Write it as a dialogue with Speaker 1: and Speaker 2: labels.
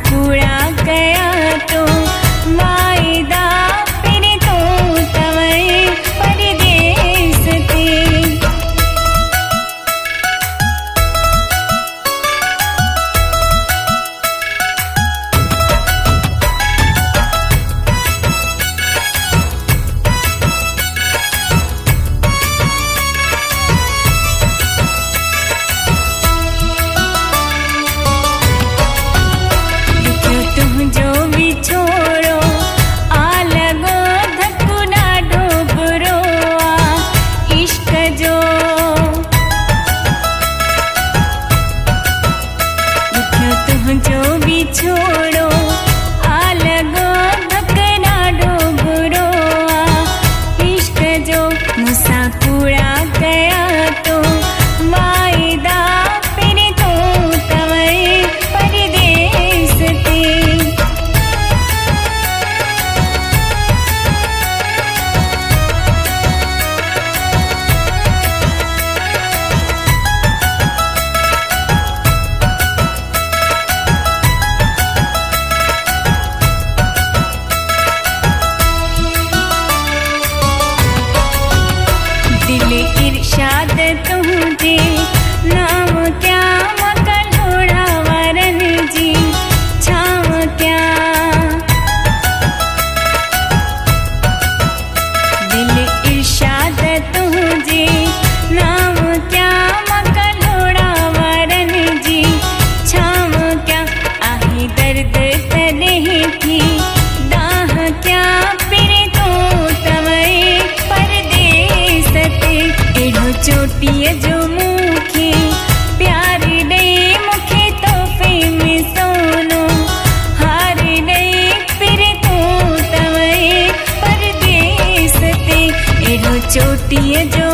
Speaker 1: पूरा कया तो वायदा फिर तो तवई परदेस ते। जो भी छोड़ो आ लगो धक्कू डाढो बुरो आ इश्क जो दुखियो तुम जो भी छोड़ो आ लगो धक्क डाढो बुरो आ इश्क जो मुसा पूरा कया तो वायदा फिर तो तवई परदेस ते। दिल इरशाद तुझे नाम क्या मकल घोड़ा वरन जी छाव क्या। दिल इरशाद तुझे नाम क्या मकल घोड़ा वरन जी छाव क्या। आहे दर्द तने की दाह क्या फिर तो तवई परदेस ते। एड़ो चोटीअ जो मूंखे प्यार ॾेई मूंखे तोहफ़े में सोनो हार ॾेई फिर तो तवई परदेस ते। एड़ो चोटीअ जो